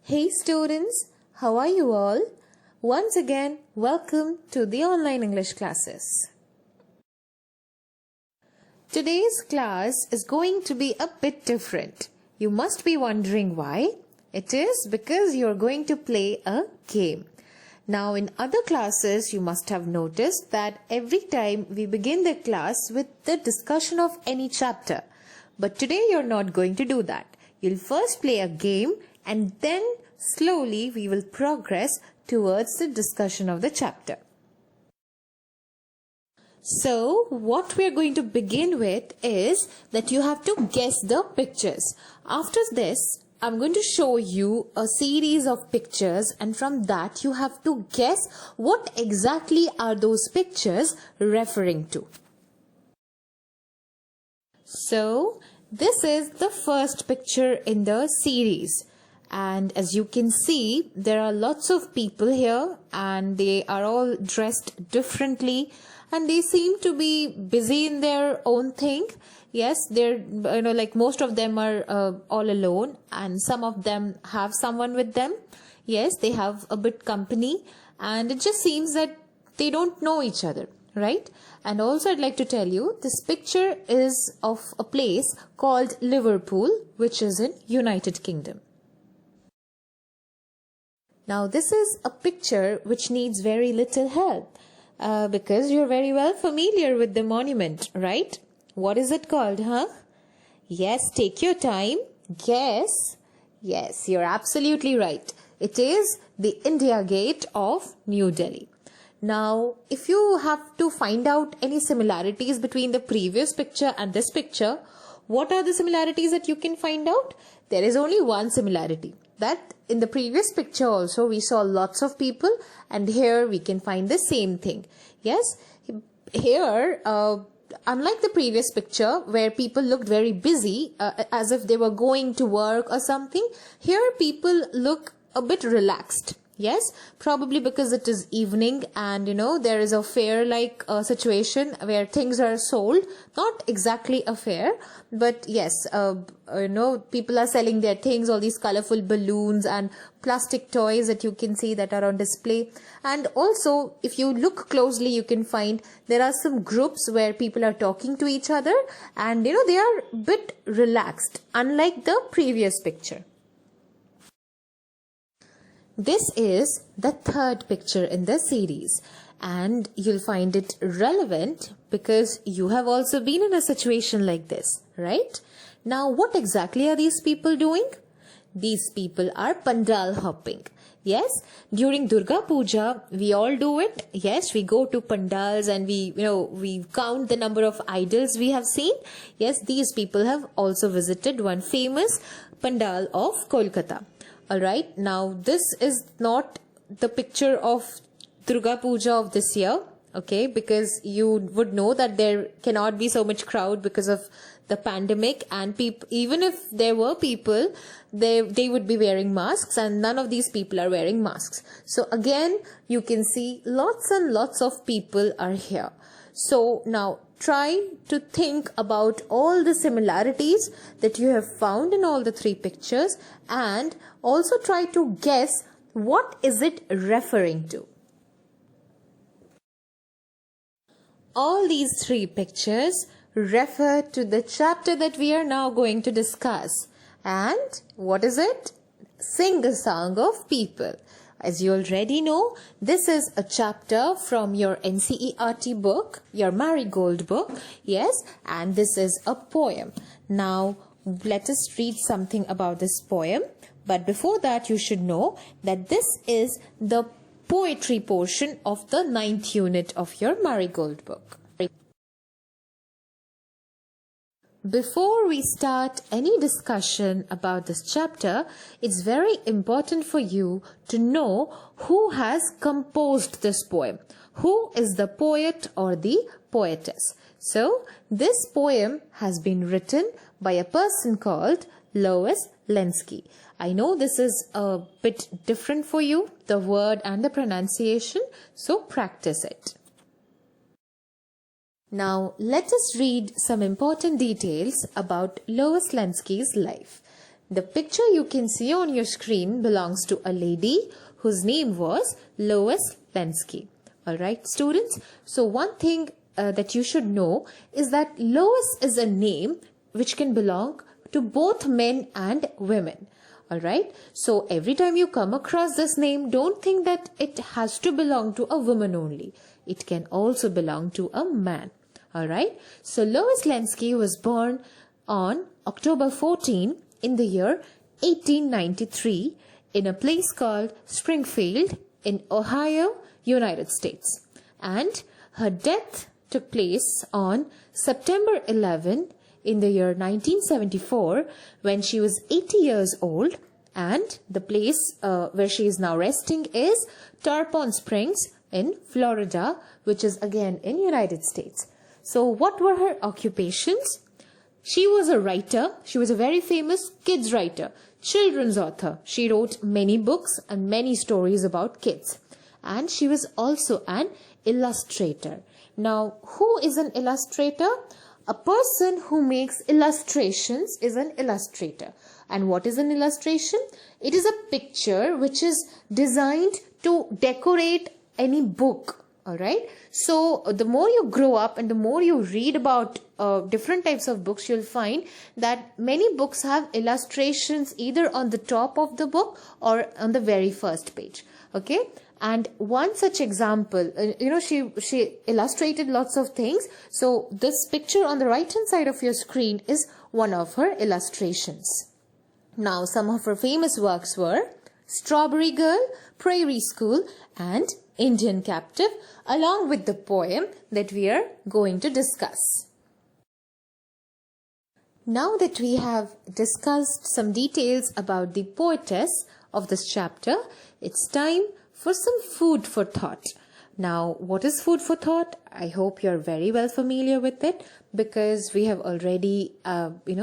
Hey students, how are you all? Once again, welcome to the online English classes. Today's class is going to be a bit different. You must be wondering why. It is because you're going to play a game. Now in other classes, you must have noticed that every time we begin the class with the discussion of any chapter. But today you're not going to do that. You'll first play a game and then slowly we will progress towards the discussion of the chapter. So what we are going to begin with is that you have to guess the pictures. After this, I'm going to show you a series of pictures, and from that you have to guess what exactly are those pictures referring to. So this is the first picture in the series. And as you can see, there are lots of people here and they are all dressed differently and they seem to be busy in their own thing. Yes, they're, like most of them are all alone and some of them have someone with them. Yes, they have a bit company and it just seems that they don't know each other, right? And also I'd like to tell you, this picture is of a place called Liverpool, which is in United Kingdom. Now this is a picture which needs very little help because you're very well familiar with the monument, right? What is it called, huh? Yes, take your time. Guess. Yes, you're absolutely right. It is the India Gate of New Delhi. Now, if you have to find out any similarities between the previous picture and this picture, what are the similarities that you can find out? There is only one similarity. That in the previous picture also we saw lots of people and here we can find the same thing. Yes, here unlike the previous picture where people looked very busy as if they were going to work or something, here people look a bit relaxed. Yes, probably because it is evening and there is a fair-like situation where things are sold. Not exactly a fair, but yes, people are selling their things, all these colorful balloons and plastic toys that you can see that are on display. And also, if you look closely, you can find there are some groups where people are talking to each other and they are a bit relaxed, unlike the previous picture. This is the third picture in the series and you'll find it relevant because you have also been in a situation like this, right? Now, what exactly are these people doing? These people are pandal hopping. Yes, during Durga Puja, we all do it. Yes, we go to pandals and we count the number of idols we have seen. Yes, these people have also visited one famous pandal of Kolkata. Alright, now this is not the picture of Durga Puja of this year, okay, because you would know that there cannot be so much crowd because of the pandemic and even if there were people, they would be wearing masks and none of these people are wearing masks. So again, you can see lots and lots of people are here. So now try to think about all the similarities that you have found in all the three pictures and also try to guess what is it referring to. All these three pictures refer to the chapter that we are now going to discuss. And what is it? Sing a Song of People. As you already know, this is a chapter from your NCERT book, your Marigold book, yes, and this is a poem. Now, let us read something about this poem. But before that, you should know that this is the poetry portion of the 9th unit of your Marigold book. Before we start any discussion about this chapter, it's very important for you to know who has composed this poem. Who is the poet or the poetess? So, this poem has been written by a person called Lois Lenski. I know this is a bit different for you, the word and the pronunciation, so practice it. Now, let us read some important details about Lois Lenski's life. The picture you can see on your screen belongs to a lady whose name was Lois Lenski. Alright students, so one thing that you should know is that Lois is a name which can belong to both men and women. Alright, so every time you come across this name, don't think that it has to belong to a woman only. It can also belong to a man. Alright, so Lois Lenski was born on October 14 in the year 1893 in a place called Springfield in Ohio, United States. And her death took place on September 11 in the year 1974 when she was 80 years old, and the place where she is now resting is Tarpon Springs in Florida, which is again in United States. So what were her occupations? She was a writer. She was a very famous kids writer, children's author. She wrote many books and many stories about kids. And she was also an illustrator. Now, who is an illustrator? A person who makes illustrations is an illustrator. And what is an illustration? It is a picture which is designed to decorate any book. Alright, so the more you grow up and the more you read about different types of books, you'll find that many books have illustrations either on the top of the book or on the very first page. Okay, and one such example, she illustrated lots of things. So this picture on the right hand side of your screen is one of her illustrations. Now, some of her famous works were Strawberry Girl, Prairie School, and Indian Captive, along with the poem that we are going to discuss. Now that we have discussed some details about the poetess of this chapter, it's time for some food for thought. Now, what is food for thought? I hope you're very well familiar with it because we have already,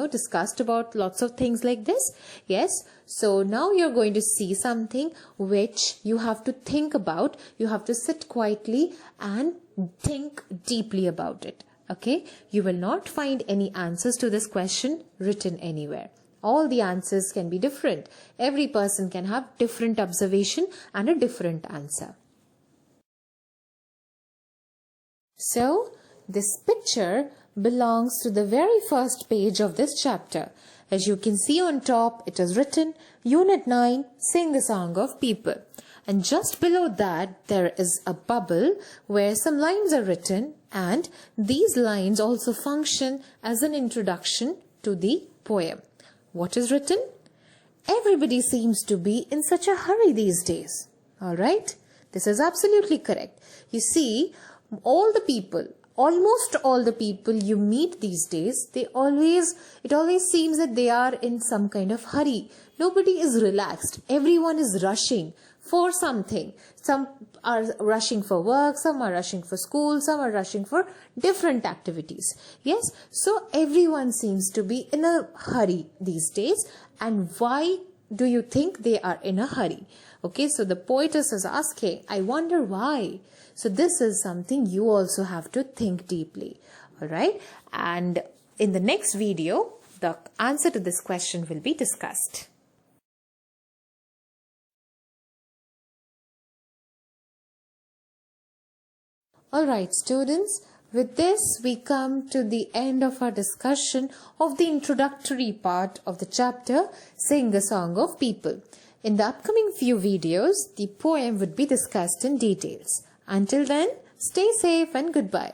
discussed about lots of things like this. Yes. So now you're going to see something which you have to think about. You have to sit quietly and think deeply about it. Okay. You will not find any answers to this question written anywhere. All the answers can be different. Every person can have different observation and a different answer. So, this picture belongs to the very first page of this chapter. As you can see on top, it is written, Unit 9, Sing the Song of People. And just below that, there is a bubble where some lines are written, and these lines also function as an introduction to the poem. What is written? Everybody seems to be in such a hurry these days. Alright? This is absolutely correct. You see, almost all the people you meet these days, it always seems that they are in some kind of hurry. Nobody is relaxed. Everyone is rushing for something. Some are rushing for work, some are rushing for school, some are rushing for different activities. Yes, so everyone seems to be in a hurry these days. And why do you think they are in a hurry? Okay, so the poetess is asking, I wonder why. So this is something you also have to think deeply. Alright, and in the next video, the answer to this question will be discussed. Alright students, with this we come to the end of our discussion of the introductory part of the chapter Sing the Song of People. In the upcoming few videos, the poem would be discussed in details. Until then, stay safe and goodbye.